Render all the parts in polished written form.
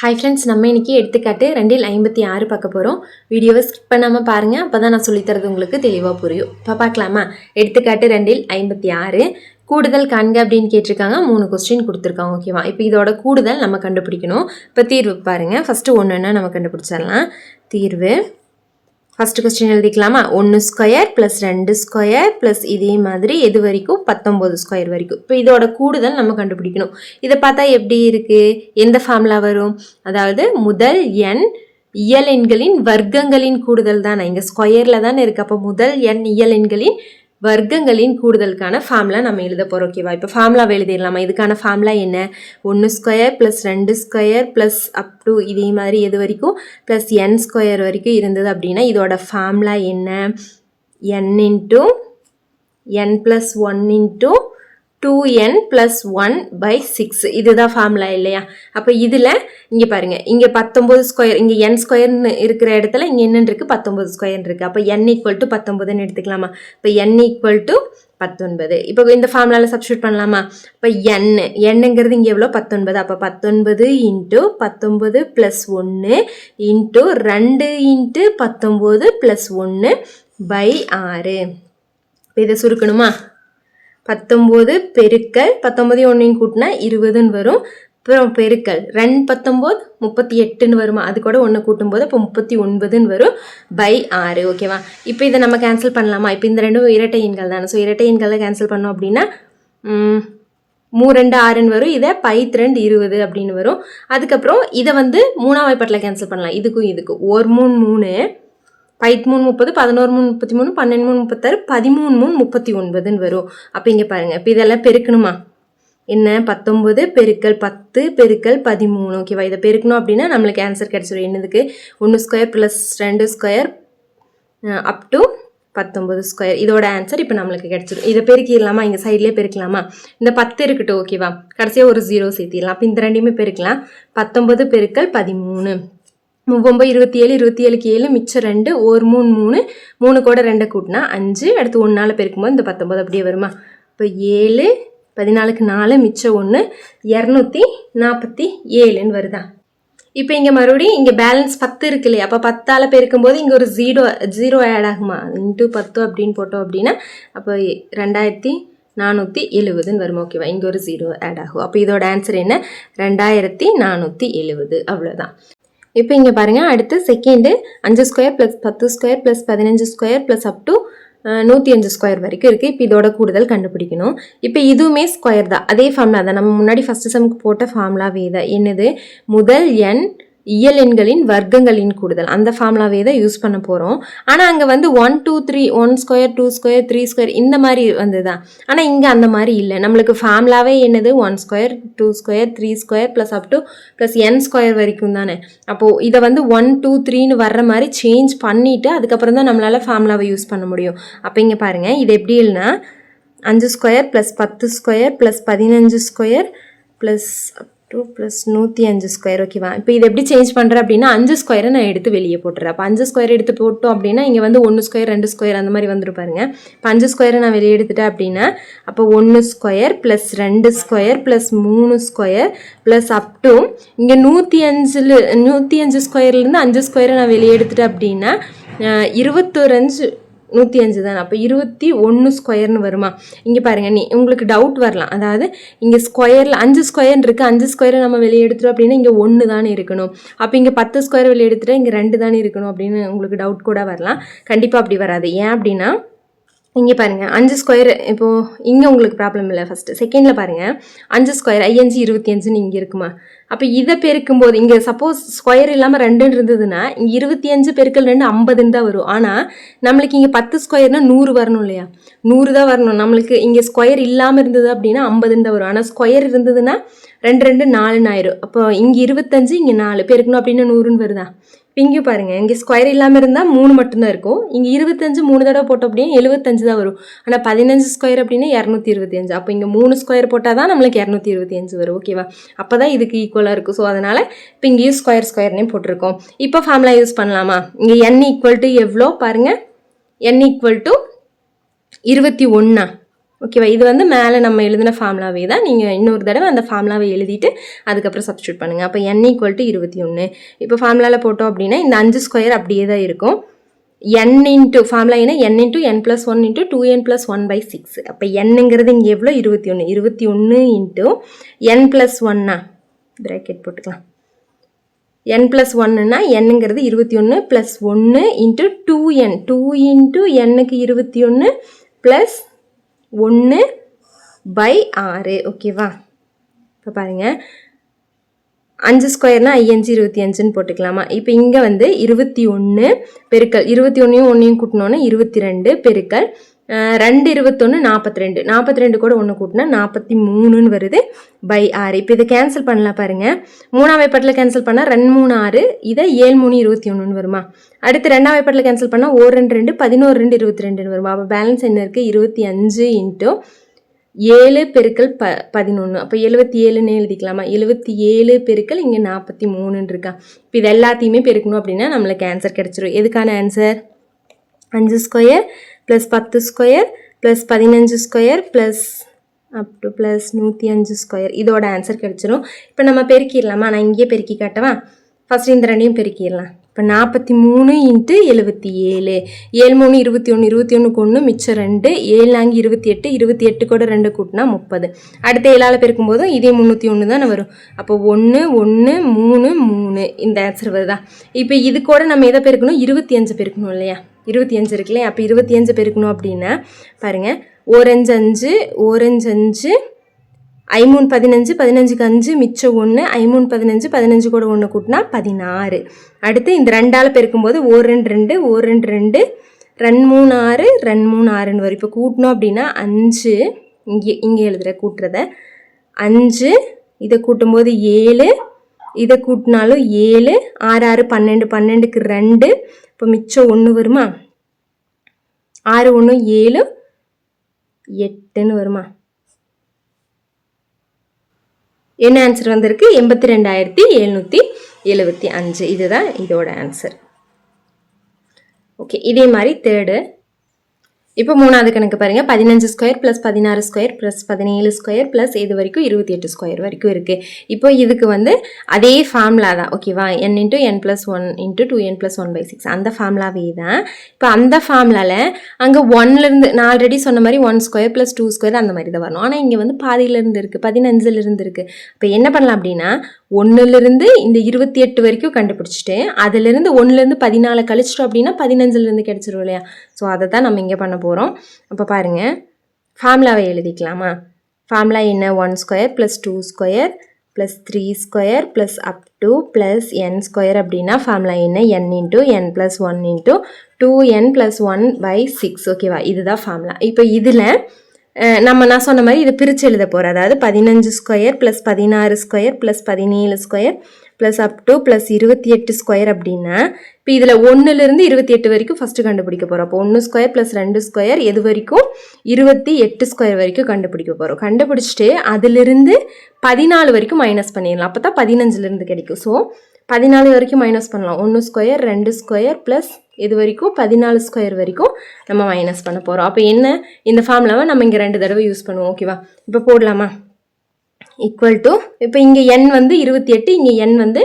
Hi friends, நம்ம இன்றைக்கி எடுத்துக்காட்டு 2/56 பார்க்க போகிறோம். வீடியோவை ஸ்கிப் பண்ணாமல் பாருங்கள், அப்போ தான் நான் சொல்லித்தரது உங்களுக்கு தெளிவாக புரியும். இப்போ பார்க்கலாமா? எடுத்துக்காட்டு 2/56 கூடுதல் காண்க அப்படின்னு கேட்டிருக்காங்க. 3 கொஸ்டின் கொடுத்துருக்காங்க. ஓகேவா? இப்போ இதோட கூடுதல் நம்ம கண்டுபிடிக்கணும். இப்போ தீர்வு பாருங்கள். ஃபஸ்ட்டு ஒன்றுன்னா நம்ம கண்டுபிடிச்சிடலாம். தீர்வு ஃபஸ்ட்டு கொஸ்டின் எழுதிக்கலாமா? 1 ஸ்கொயர் ப்ளஸ் 2 ஸ்கொயர் ப்ளஸ் இதே மாதிரி எது வரைக்கும் 19 ஸ்கொயர் வரைக்கும். இப்போ இதோட கூடுதல் நம்ம கண்டுபிடிக்கணும். இதை பார்த்தா எப்படி இருக்குது? எந்த ஃபார்முலா வரும்? அதாவது முதல் எண் இயல் எண்களின் வர்க்கங்களின் கூடுதல் தானே. இங்கே ஸ்கொயரில் தானே இருக்குது. அப்போ முதல் எண் இயல் எண்களின் வர்க்கங்களின் கூடுதலுக்கான ஃபார்முலா நம்ம எழுத போகிறோம். ஓகேவா? இப்போ ஃபார்முலா எழுதிடலாமா? இதுக்கான ஃபார்முலா என்ன? 1 square plus 2 square plus up to இதே மாதிரி எது வரைக்கும் ப்ளஸ் n ஸ்கொயர் வரைக்கும் இருந்தது அப்படின்னா இதோட ஃபார்முலா என்ன? n into n plus 1 into 2n + 1/6 இதுதான் ஃபார்முலா இல்லையா? அப்போ இதில் இங்கே பாருங்கள், இங்கே 19 ஸ்கொயர், இங்கே n ஸ்கொயர்னு இருக்கிற இடத்துல இங்கே என்னன்னு இருக்குது? 19 ஸ்கொயர்னு இருக்குது. அப்போ n = 19ன்னு எடுத்துக்கலாமா? இப்போ n = 19. இப்போ இந்த ஃபார்முலாவில் சப்ஸ்டியூட் பண்ணலாமா? இப்போ என்னங்கிறது இங்கே எவ்வளோ? 19. அப்போ 19 × 19 + 1 இன்ட்டு 2 × 19 + 1/6. இப்போ இதை சுருக்கணுமா? 19 பெருக்கல் 19 1 கூட்டினா 20ன்னு வரும். அப்புறம் பெருக்கல் 2 19 38ன்னு வருமா? அது கூட 1 கூட்டும்போது அப்போ 39ன்னு வரும் /6. ஓகேவா? இப்போ இதை நம்ம கேன்சல் பண்ணலாமா? இப்போ இந்த ரெண்டும் இரட்டை எண்கள் தானே. ஸோ இரட்டை எண்களை கேன்சல் பண்ணோம் அப்படின்னா 3 2 6ன்னு வரும். இதை 2 20 அப்படின்னு வரும். அதுக்கப்புறம் இதை வந்து 3ஆம் வாய்ப்பாட்டில் கேன்சல் பண்ணலாம். இதுக்கும் 1 3 3 3 30 11 3 33 12 36 13 39ன்னு வரும். அப்போ இங்கே பாருங்கள். இப்போ இதெல்லாம் பெருக்கணுமா? என்ன? 19 பெருக்கல் 10 பெருக்கல் 13. ஓகேவா? இதை பெருக்கணும் அப்படின்னா நம்மளுக்கு ஆன்சர் கிடச்சிடும். என்னதுக்கு? 1 square plus 2 square up to 19 square. இதோட ஆன்சர் இப்போ நம்மளுக்கு கிடச்சிடும். இதை பெருக்கிடலாமா? இங்கே சைட்லேயே பெருக்கலாமா? இந்த 10 இருக்கட்டும். ஓகேவா? கடைசியாக ஒரு 0 சேர்த்திடலாம். அப்போ இந்த ரெண்டையுமே பெருக்கலாம். 19 பெருக்கல் 13 37 27க்கு 7 மிச்சம் 2 1 3 3 கூட 2 கூட்டினா 5. அடுத்து 1 பெருக்கும்போது இந்த 19 அப்படியே வருமா? இப்போ 7 14க்கு 4 மிச்சம் 1 247ன்னு வருதா? இப்போ இங்கே மறுபடியும் இங்கே பேலன்ஸ் 10 இருக்கு இல்லையா? அப்போ 10ஆல் பெருக்கும்போது இங்கே ஒரு 0 ஆட் ஆகுமா? × 10 அப்படின்னு போட்டோம் அப்படின்னா அப்போ 2470ன்னு வரும். ஓகேவா? இங்கே ஒரு 0 ஆட் ஆகும். அப்போ இதோட ஆன்சர் என்ன? 2470. அவ்வளோதான். இப்போ இங்கே பாருங்கள். அடுத்து second 5 square plus 10 square plus 15 square plus up to 105 square வரைக்கும் இருக்குது. இப்போ இதோட கூடுதல் கண்டுபிடிக்கணும். இப்போ இதுவுமே ஸ்கொயர் தான். அதே ஃபார்முலா தான். நம்ம முன்னாடி ஃபஸ்ட்டு சம்க்கு போட்ட ஃபார்முலாவே தான். என்னது? முதல் எண் இயல் எண்களின் வர்க்கங்களின் கூடுதல். அந்த ஃபார்முலாவே தான் யூஸ் பண்ண போகிறோம். ஆனால் அங்கே வந்து 1 2 3 1 ஸ்கொயர் 2 ஸ்கொயர் 3 ஸ்கொயர் இந்த மாதிரி வந்து தான். ஆனால் இங்கே அந்த மாதிரி இல்லை. நம்மளுக்கு ஃபார்முலாவே என்னது? 1 square 2 square 3 square plus up to plus n square வரைக்கும் தானே. அப்போது இதை வந்து 1 2 3ன்னு வர்ற மாதிரி சேஞ்ச் பண்ணிவிட்டு அதுக்கப்புறம் தான் நம்மளால் ஃபார்முலாவை யூஸ் பண்ண முடியும். அப்போ இங்கே பாருங்கள். இது எப்படி இல்லைனா 5 square plus 10 square plus 15 square plus plus 105 square. ஓகேவா? இப்போ இது எப்படி சேஞ்ச் பண்ணுறேன் அப்படின்னா 5 ஸ்கொயரை நான் எடுத்து வெளியே போட்டுறேன். அப்போ 5 ஸ்கொயர் எடுத்து போட்டோம் அப்படின்னா இங்கே வந்து 1 ஸ்கொயர் 2 ஸ்கொயர் அந்த மாதிரி வந்துருப்பாருங்க. இப்போ 5 ஸ்கொயரை நான் வெளியே எடுத்துட்டேன் அப்படின்னா அப்போ 1 square plus 2 square plus 3 square plus up to இங்கே 105 ஸ்கொயர்லேருந்து 5 ஸ்கொயரை நான் வெளியே எடுத்துட்டேன் அப்படின்னா 105 தானே. அப்போ 21 ஸ்கொயர்னு வருமா? இங்கே பாருங்கள். உங்களுக்கு டவுட் வரலாம். அதாவது இங்கே ஸ்கொயரில் 5 ஸ்கொயர்னு இருக்குது. 5 ஸ்கொயரை நம்ம வெளியே எடுத்துட்டோம் அப்படின்னா இங்கே 1 தானே இருக்கணும். அப்போ இங்கே 10 ஸ்கொயர் வெளியே எடுத்துகிட்டா இங்கே 2 தானே இருக்கணும் அப்படின்னு உங்களுக்கு டவுட் கூட வரலாம். கண்டிப்பாக அப்படி வராது. ஏன் அப்படின்னா இங்கே பாருங்கள். 5 ஸ்கொயர் இப்போது இங்கே உங்களுக்கு ப்ராப்ளம் இல்லை. ஃபஸ்ட்டு செகண்டில் பாருங்கள். 5 ஸ்கொயர் 5 25ன்னு இங்கே இருக்குமா? அப்போ இதை பெருக்கும்போது இங்கே சப்போஸ் ஸ்கொயர் இல்லாமல் 2 இருந்ததுன்னா இங்கே 25 பெருக்கல் 2 50ன்னு தான் வரும். ஆனால் நம்மளுக்கு இங்கே 10 ஸ்கொயர்னா 100 வரணும் இல்லையா? 100 தான் வரணும். நம்மளுக்கு இங்கே ஸ்கொயர் இல்லாமல் இருந்தது அப்படின்னா 50ன்னு தான் வரும். ஆனால் ஸ்கொயர் இருந்ததுன்னா 2 2 4ன்னு ஆயிரும். அப்போ இங்கே 25 இங்கே 4 பெருக்கணும் அப்படின்னா 100ன்னு வருதா? இங்கே பாருங்கள். இங்கே ஸ்கொயர் இல்லாமல் இருந்தால் 3 மட்டும்தான் இருக்கும். இங்கே 25 3 தடவை போட்டோம் அப்படின்னா 75 தான் வரும். ஆனால் 15 ஸ்கொயர் அப்படின்னா 225. அப்போ இங்கே 3 ஸ்கொயர் போட்டால் தான் நம்மளுக்கு 225 வரும். ஓகேவா? அப்போ தான் இதுக்கு ஈக்குவலாக இருக்கும். ஸோ அதனால் இப்போ இங்கேயும் ஸ்கொயர்னே போட்டிருக்கோம். இப்போ ஃபார்முலா யூஸ் பண்ணலாமா? இங்கே n = எவ்வளோ பாருங்கள். n = 21. ஓகேவா? இது வந்து மேலே நம்ம எழுதின ஃபார்முலாவே தான். நீங்கள் இன்னொரு தடவை அந்த ஃபார்முலாவை எழுதிட்டு அதுக்கப்புறம் சப்ஸ்டியூட் பண்ணுங்கள். அப்போ n = 21. இப்போ ஃபார்முலாவில் போட்டோம் அப்படின்னா இந்த 5 ஸ்கொயர் அப்படியே தான் இருக்கும். n இன்ட்டு ஃபார்முலா என்ன n into n + 1 into 2n + 1/6. அப்போ என்னங்கிறது இங்கே எவ்வளோ? 21. 21 இன்ட்டு n + 1 ப்ராக்கெட் போட்டுக்கலாம். n + 1ன்னா என்னங்கிறது 21 + 1 இன்ட்டு 2n. 2 இன்ட்டு n-க்கு 21 + 1/6. ஓகேவா? இப்போ பாருங்கள், 5 ஸ்கொயர்னா 5 25ன்னு போட்டுக்கலாமா? இப்போ இங்கே வந்து 21 பெருக்கல் 21யும் 1யும் கூட்டினோன்னா 22 பெருக்கல் 2 21 42. 42 கூட 1 கூட்டினா 43ன்னு வருது /6. இப்போ இதை கேன்சல் பண்ணலாம் பாருங்கள். 3ஆம் வாய்ப்பாட்டில் கேன்சல் பண்ணால் 2 3 6, இதை 7 3 21ன்னு வருமா? அடுத்து 2ஆம் வாய்ப்பாட்டில் கேன்சல் பண்ணால் 1 2 2 11 2 22ன்னு வருமா? அப்போ பேலன்ஸ் என்ன இருக்குது? 25 இன்ட்டு 7 பெருக்கல் 11. அப்போ 77ன்னு எழுதிக்கலாமா? 77 பெருக்கல் இங்கே 43ன்னு இருக்கா? இப்போ இது எல்லாத்தையுமே பெருக்கணும் அப்படின்னா நம்மளுக்கு ஆன்சர் கிடச்சிரும். எதுக்கான answer? 5 square plus 10 square plus 15 square plus up to plus 105 square. இதோட ஆன்சர் கிடச்சிரும். இப்போ நம்ம பெருக்கிடலாமா? நான் இங்கேயே பெருக்கி காட்டவா? ஃபஸ்ட் இந்த ரெண்டையும் பெருக்கிடலாம். இப்போ 43 இன்ட்டு 77. 7 3 21, 21க்கு 1 மிச்சம் 2, 7 4 28, 28 கூட 2 கூட்டினா 30. அடுத்த 7ஆல் பெருக்கும்போதும் இதே 301 தானே வரும். அப்போ 1 1 3 3 இந்த ஆன்சர் வருதா? இப்போ இது கூட நம்ம எதை பெருக்கணும்? 25 பெருக்கணும் இல்லையா? 25 இருக்கு இல்லையா? அப்போ 25 பெருக்கணும் அப்படின்னா பாருங்கள், ஓரஞ்சு 5 ஓரஞ்சு 5 5 3 15, 15க்கு 5 மிச்சம் 1, 5 3 15, 15 கூட 1 கூட்டினா 16. அடுத்து இந்த 2ஆல் பெருக்கும்போது 1 2 2 1 2 2 2 3 6 2 3 6ன்னு வரும். இப்போ கூட்டணும் அப்படின்னா 5 இங்கே எழுதுகிற கூட்டுறத 5, இதை கூட்டும்போது 7, இதை கூட்டினாலும் 7, 6 6 12, 12க்கு 2, இப்போ மிச்சம் 1 வருமா? 6 1 7 8ன்னு வருமா? என்ன ஆன்சர் வந்திருக்கு? 82,775. இதுதான் இதோட ஆன்சர். ஓகே, இதே மாதிரி தேர்டு. இப்போ 3ஆவது கணக்கு பாருங்கள். 15 square plus 16 square plus 17 square plus இது வரைக்கும் 28 ஸ்கொயர் வரைக்கும் இருக்குது. இப்போ இதுக்கு வந்து அதே ஃபார்முலா தான். ஓகேவா? n into n + 1 into 2n + 1/6 அந்த ஃபார்முலாவே தான். இப்போ அந்த ஃபார்முலாவில் அங்கே 1லேருந்து நான் ஆல்ரெடி சொன்ன மாதிரி 1 ஸ்கொயர் + 2 ஸ்கொயர் அந்த மாதிரி தான் வரணும். ஆனால் இங்கே வந்து பாதியிலேருந்து இருக்குது, 15லேருந்து இருக்குது. இப்போ என்ன பண்ணலாம் அப்படின்னா 1லேருந்து இந்த 28 வரைக்கும் கண்டுபிடிச்சிட்டு அதிலிருந்து 1லேருந்து 14 கழிச்சிட்டோம் அப்படின்னா 15லேருந்து கிடச்சிரும் இல்லையா? ஸோ அதை தான் நம்ம இங்கே பண்ண போகிறோம். அப்போ பாருங்கள், ஃபார்முலாவை எழுதிக்கலாமா? ஃபார்முலா என்ன? 1 square plus 2 square plus 3 square plus up to plus n square. அப்படின்னா ஃபார்முலா என்ன? n into n + 1 into 2n + 1/6. ஓகேவா? இதுதான் ஃபார்முலா. இப்போ இதில் நான் சொன்ன மாதிரி இதை பிரித்து எழுத போகிறேன். அதாவது 15 square plus 16 square plus 17 square plus up to plus 28 square. அப்படின்னா இப்போ இதில் 1லேருந்து 28 வரைக்கும் ஃபஸ்ட்டு கண்டுபிடிக்க போகிறோம். அப்போ 1 ஸ்கொயர் ப்ளஸ் 2 ஸ்கொயர் எது வரைக்கும்? 28 ஸ்கொயர் வரைக்கும் கண்டுபிடிக்க போகிறோம். கண்டுபிடிச்சிட்டு அதிலிருந்து 14 வரைக்கும் மைனஸ் பண்ணிடலாம். அப்போ தான் 15லேருந்து கிடைக்கும். ஸோ 14 வரைக்கும் மைனஸ் பண்ணலாம். 1 ஸ்கொயர் 2 ஸ்கொயர் ப்ளஸ் இது வரைக்கும் 14 ஸ்கொயர் வரைக்கும் நம்ம மைனஸ் பண்ண போகிறோம். அப்போ என்ன? இந்த ஃபார்முலாவை நம்ம இங்கே 2 தடவை யூஸ் பண்ணுவோம். ஓகேவா? இப்போ போடலாமா? ஈக்குவல் டு, இப்போ இங்கே n வந்து 28, இங்கே n வந்து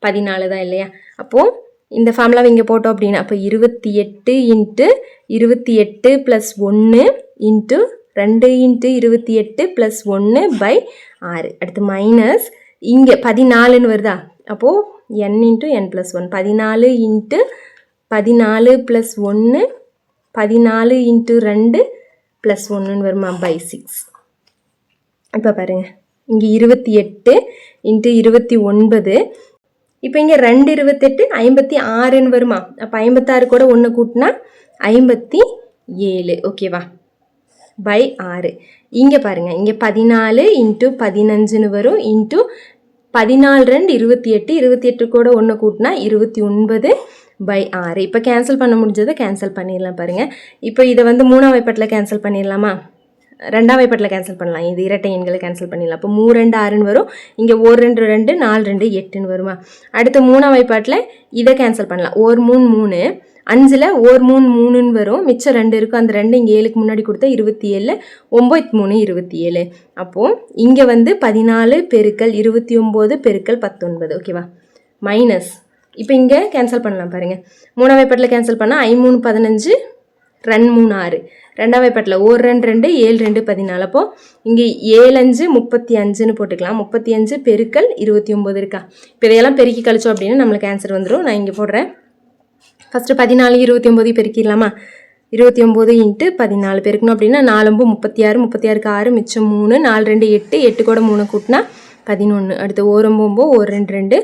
14 தான் இல்லையா? அப்போது இந்த ஃபார்முலாவை இங்கே போட்டோம் அப்படின்னா அப்போ 28 இன்ட்டு 28 + 1 இன்ட்டு 2 இன்ட்டு 28 + 1/6. அடுத்து மைனஸ் இங்கே 14ன்னு வருதா? அப்போது n into n + 1 14 into 14 + 1 14 into 2 + 1ன்னு வருமா? /6. இப்போ பாருங்கள், இங்கே 28 இன்ட்டு 29. இப்போ இங்கே 2 28 56ன்னு வருமா? அப்போ 56 கூட 1 கூட்டினா 57. ஓகேவா? /6. இங்கே பாருங்கள், இங்கே 14 இன்ட்டு 15ன்னு வரும் இன்ட்டு 14 2 28, 28 கூட 1 கூட்டினா 29/6. இப்போ கேன்சல் பண்ண முடிஞ்சதை கேன்சல் பண்ணிடலாம் பாருங்கள். இப்போ இதை வந்து 3ஆம் வாய்ப்பாட்டில் கேன்சல் பண்ணிடலாமா? 2ஆம் வாய்ப்பாட்டில் கேன்சல் பண்ணலாம். இது இரட்டை எண்களை கேன்சல் பண்ணிடலாம். அப்போ 3 2 6ன்னு வரும். இங்கே 1 2 2 4 2 8ன்னு வருமா? அடுத்து 3ஆம் வாய்ப்பாட்டில் இதை கேன்சல் பண்ணலாம். 1 3 3 5ல் ஒரு 3 3ன்னு வரும், மிச்சம் 2 இருக்கும். அந்த 2 இங்கே 7க்கு முன்னாடி கொடுத்தா 27, 9 3 27. அப்போது இங்கே வந்து 14 பெருக்கல் 29 பெருக்கல் 19. ஓகேவா? மைனஸ் இப்போ இங்கே கேன்சல் பண்ணலாம் பாருங்கள். 3ஆம் வாய்ப்பாட்டில் கேன்சல் பண்ணால் 5 3 15, 2 3 6. 2ஆம் வாய்ப்பாட்டில் 1 2 2, 7 2 14. அப்போது இங்கே 7 5 35ன்னு போட்டுக்கலாம். 35 பெருக்கல் 29 இருக்கா? இப்போ இதையெல்லாம் பெருக்கி கழிச்சோம் அப்படின்னா நம்மளுக்கு ஆன்சர் வந்துடும். நான் இங்கே போடுறேன். ஃபஸ்ட்டு 14 29 பெருக்கிடலாமா? 29 × 14 பெருக்கணும் அப்படின்னா 4 36, 36க்கு 6, மிச்சம் 3, 4 2 8, 8 கூட 3 கூட்டினா 11. அடுத்து 1 9 1 2 2,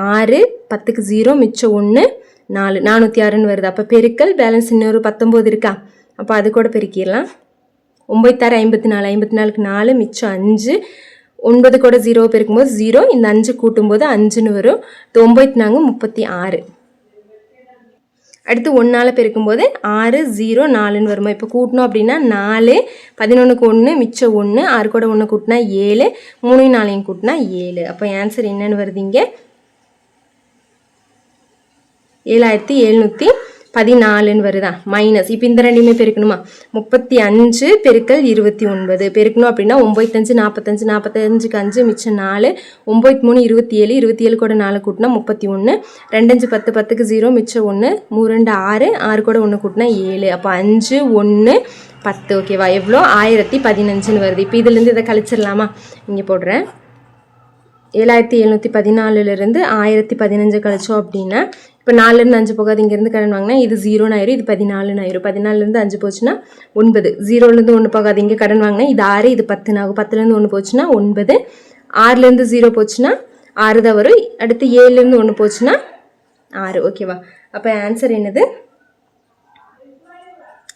6, 10க்கு 0, மிச்சம் 1, 4, 406ன்னு வருது. அப்போ பெருக்கல் பேலன்ஸ் இன்னொரு 19 இருக்கா? அப்போ அது கூட பெருக்கிடலாம். 9 6 54, 54க்கு 4, மிச்சம் 5, 9 கூட 0 பெருக்கும்போது 0, இந்த 5 கூட்டும்போது 5ன்னு வரும். 9 4 36. அடுத்து 1ஆல் பெருக்கும்போது 6 0 4ன்னு வருமா? இப்போ கூட்டணும் அப்படின்னா 4, 11க்கு 1, மிச்சம் 1, 6 கூட 1 கூட்டினா 7, 3 4 கூட்டினா 7. அப்போ ஆன்சர் என்னன்னு வருது இங்கே? 7714ன்னு வருதா? மைனஸ் இப்போ இந்த ரெண்டையுமே பெருக்கணுமா? 35 பெருக்கல் 29 பெருக்கணும் அப்படின்னா 9 5 45, 45க்கு 5, மிச்சம் 4, 9 3 27, 27 கூட 4 கூட்டினா 31, 2 5 10, 10க்கு 0, மிச்சம் 1, 3 2 6, 6 கூட 1 கூட்டினா 7. அப்போ 5 1 10. ஓகேவா? எவ்வளோ? 1015ன்னு வருது. இப்போ இதுலேருந்து இதை கழிச்சிடலாமா? இங்கே போடுறேன். 7714லேருந்து 1015 கழிச்சோம் அப்படின்னா இப்போ 4லேருந்து 5 போகாது, இங்கேருந்து கடன் வாங்கினா இது 0ன்னு ஆயிரும், இது 14ன்னு ஆயிரும். 14லேருந்து 5 போச்சுன்னா 9, 0லேருந்து 1 போகாது, இங்கே கடன் வாங்கினா இது 6, இது 10ன்னு ஆகும். 10லேருந்து 1 போச்சுன்னா 9, 6லேருந்து 0 போச்சுன்னா 6 தான் வரும். அடுத்து 7லேருந்து 1 போச்சுன்னா 6. ஓகேவா? அப்போ ஆன்சர் என்னது?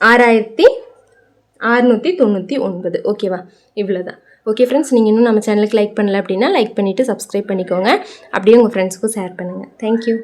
6699. ஓகேவா? இவ்வளோதான். ஓகே ஃப்ரெண்ட்ஸ், நீங்கள் இன்னும் நம்ம சேனலுக்கு லைக் பண்ணல அப்படின்னா லைக் பண்ணிவிட்டு சப்ஸ்கிரைப் பண்ணிக்கோங்க. அப்படியே உங்கள் ஃப்ரெண்ட்ஸுக்கும் ஷேர் பண்ணுங்கள். தேங்க்யூ.